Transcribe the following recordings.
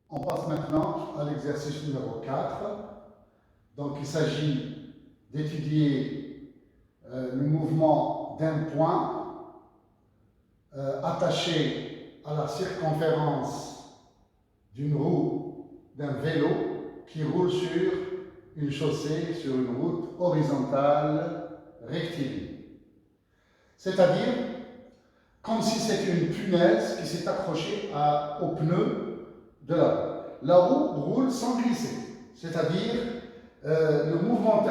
On passe maintenant à l'exercice numéro 4. Donc il s'agit d'étudier le mouvement d'un point attaché à la circonférence d'une roue d'un vélo qui roule sur une chaussée, sur une route horizontale rectiligne. C'est-à-dire comme si c'était une punaise qui s'est accrochée au pneu de la roue. La roue roule sans glisser, c'est-à-dire le mouvement de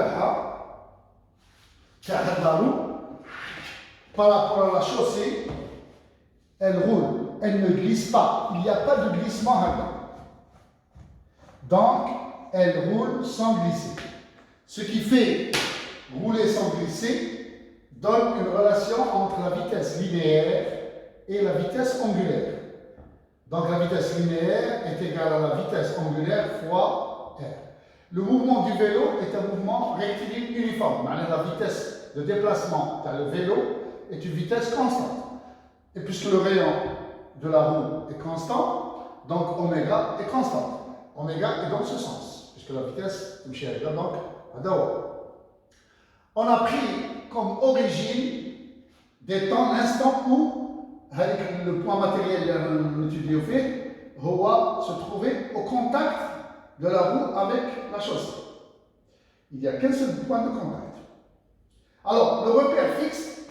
la roue par rapport à la chaussée, elle roule, elle ne glisse pas, il n'y a pas de glissement là-dedans. Donc, elle roule sans glisser. Ce qui fait rouler sans glisser donne une relation entre la vitesse linéaire et la vitesse angulaire. Donc la vitesse linéaire est égale à la vitesse angulaire fois R. Le mouvement du vélo est un mouvement rectiligne uniforme. La vitesse de déplacement dans le vélo est une vitesse constante. Et puisque le rayon de la roue est constant, donc oméga est constante. Oméga est dans ce sens, puisque la vitesse est donc à d'abord. On a pris comme origine des temps l'instant où le point matériel de l'étude fait se trouvait au contact de la roue avec la chaussée. Il n'y a qu'un seul point de contact. Alors, le repère fixe,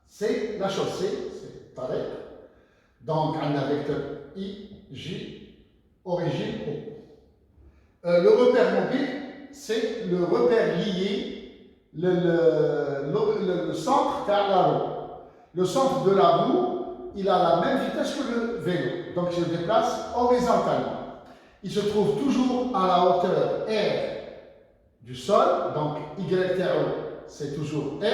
c'est la chaussée, c'est Tarek. Donc, on a vecteur I, J, origine O. Le repère mobile, c'est le repère lié le centre vers la roue. Le centre de la roue, il a la même vitesse que le vélo, donc il se déplace horizontalement. Il se trouve toujours à la hauteur R du sol, donc YTO, c'est toujours R.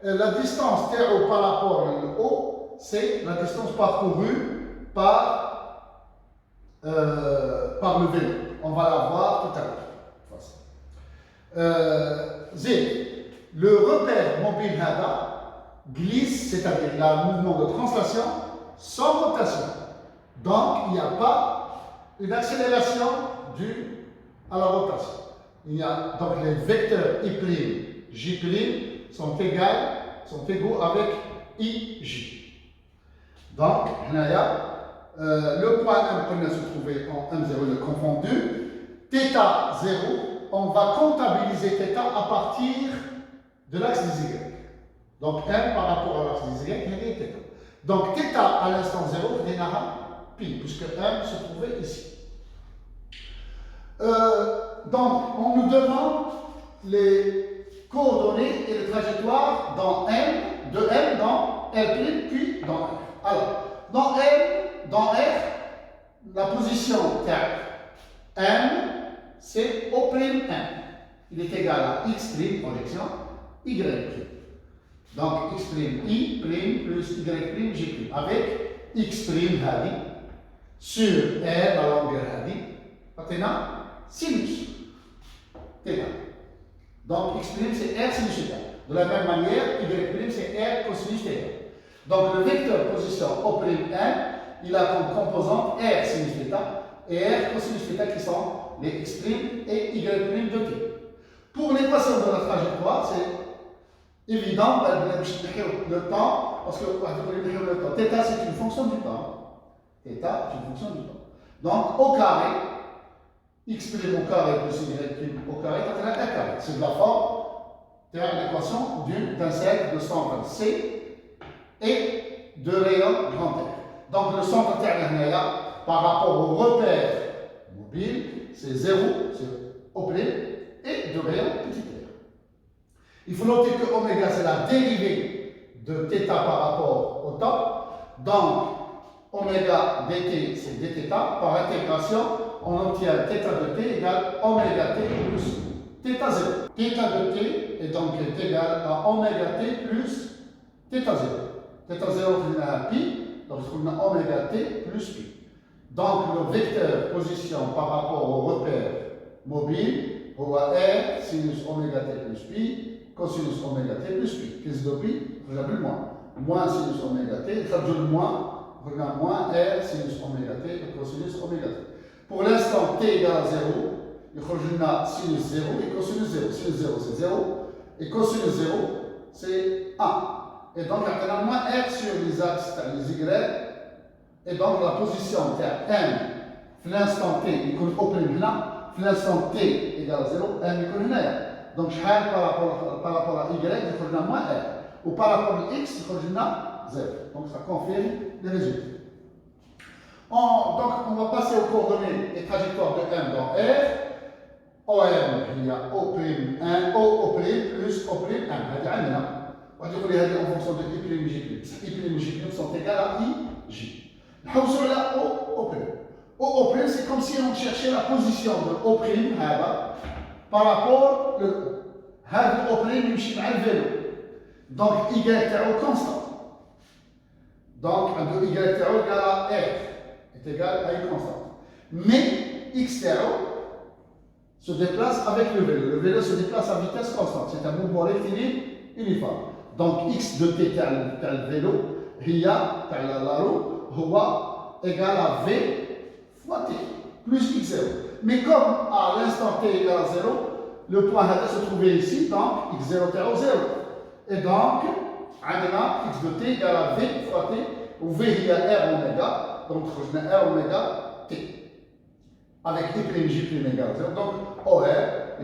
La distance TO par rapport au haut, c'est la distance parcourue par le vélo. On va la voir tout à l'heure. Z. Le repère mobile Hada glisse, c'est-à-dire il y a un mouvement de translation sans rotation. Donc, il n'y a pas une accélération due à la rotation. Donc, les vecteurs I', J' sont égaux avec IJ. Donc, le point M peut se trouver en M0 le confondu. Θ 0, on va comptabiliser θ à partir de l'axe des Y. Donc, M par rapport à l'axe des Y, il y a θ. Donc, θ à l'instant 0, c'est pi, puisque M se trouvait ici. Donc, on nous demande les coordonnées et les trajectoires dans M, de M dans R', puis dans R. Alors, dans M, dans R, la position M, c'est O'M. Il est égal à X', projection, Y'. Donc, X' I' plus Y' J', avec X' hadi sur R, la longueur hadi, maintenant, sinus θ. Donc, X' c'est R sinus θ. De la même manière, Y' c'est R cosinus θ. Donc, le vecteur position O'M, il a comme composante R sinus θ et R cosinus θ qui sont les X' et Y' de t. Pour l'équation de la trajectoire, c'est évident, le temps, parce que le temps, θ c'est une fonction du temps. Θ est une fonction du temps. Donc, au carré, X' au carré plus Y' au carré, c'est R carré. C'est de la forme de l'équation d'un cercle de centre C et de rayon grand R. Donc, le centre terre par rapport au repère mobile, c'est 0, c'est O'M, et de rayon petit r. Il faut noter que oméga, c'est la dérivée de θ par rapport au temps. Donc, oméga dt, c'est dθ. Par intégration, on obtient θ de t égale oméga t plus θ0. θ de t est donc égal à oméga t plus θ0. θ0, c'est un pi, donc on a oméga t plus pi. Donc, le vecteur position par rapport au repère mobile, on va R sinus oméga t plus pi, cosinus oméga t plus pi. Qu'est-ce que pi? Vous avez le moins. Moins sinus oméga t, ça donne moins, regarde moins R sinus oméga t et cosinus oméga t. pour l'instant t égale à 0, يخرج لنا sinus 0 et cosinus 0. Sinus 0 c'est 0 et cosinus 0 c'est 1. Et donc عطينا moins r sur les axes تاع les y et donc la position تاع m في l'instant t يكون open هنا في l'instant t égale à 0 m يكون هنايا. Donc شحال par rapport à y يخرج لنا moins r ou par rapport à x يخرج لنا 0. Donc ça confirme les résultats. Donc on va passer aux coordonnées et trajectoires de m dans R. OM هي O'1 O' plus O'M هذه عندنا. واحد يقول لي هذه en fonction de I prime J prime. I prime J prime sont égales à IJ. نحوسوا على O'. O' c'est comme si on cherchait la position de O' هذا par rapport le هذا O' يمشي مع الفيلو. Donc Y تاعو constant. Donc عنده Y تاعو égal à R est égal à une constante. Mais X tau se déplace avec le vélo. Le vélo se déplace à vitesse constante. C'est un mouvement rectiligne uniforme. Donc X de T تاع le vélo هي تاع la roue هو égal à V fois T plus X0. Mais comme à l'instant T égale à 0, le point هذا se trouvait ici, donc X0 تاعو 0. Et donc عندنا X de T égale à V fois T où V هي R oméga. Donc خرجنا R oméga T. Avec I prime J prime égale à 0. Donc OR,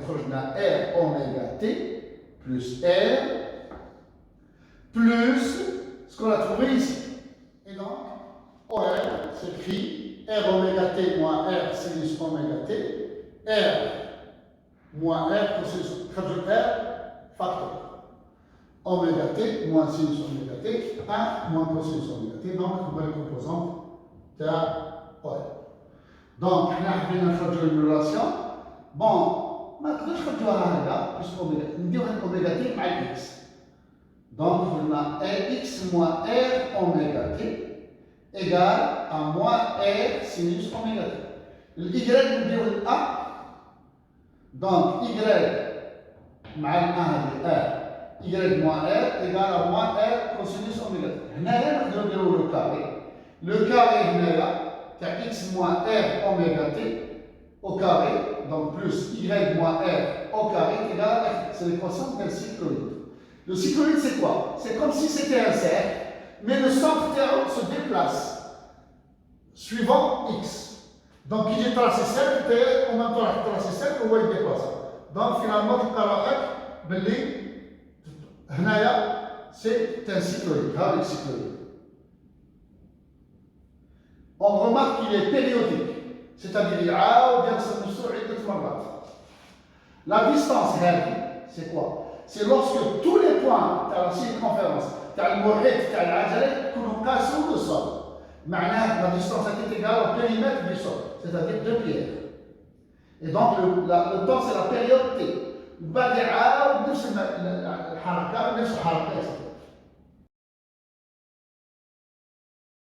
خرجنا R oméga T plus R plus ce qu'on a trouvé ici. Et donc OR s'écrit R oméga T moins R sinus oméga T, R moins R cosinus R facteur. Oméga T moins sinus oméga T, 1 moins cosinus oméga T, donc nouvelle composante de OR. Donc, nous avons fait une relation. Bon, maintenant, je vais faire là, puisqu'on dit oméga T par X. Donc, on a X moins R oméga T égale à moins R sinus oméga T. Le Y, nous dit A. Donc, Y مع ال 1 Y moins R égale à moins R cosinus oméga T. هنايا نقدروا نديروا لو كاري. Le carré هنايا تاع X moins R oméga T au carré, donc plus Y moins R au carré égale à F. C'est l'équation d'un cycloïde. Le cycloïde, c'est quoi? C'est comme si c'était un cercle, mais le centre théorique se déplace suivant X. Donc, il est tracé cercle, et en même temps, il tracé cercle, où il dépasse. Donc, finalement, tu as c'est un cycloïde, un cycloïde. On remarque qu'il est périodique, c'est-à-dire il y a bien la distance, c'est quoi? C'est lorsque tous les points de la circonférence, le محيط تاع العجلة يكونوا قاسوا le sol. معناه la distance est égale au périmètre du sol, c'est-à-dire 2 pierres. Et donc le temps c'est la période T. بعد يعاود نفس الحركة نفس الحركة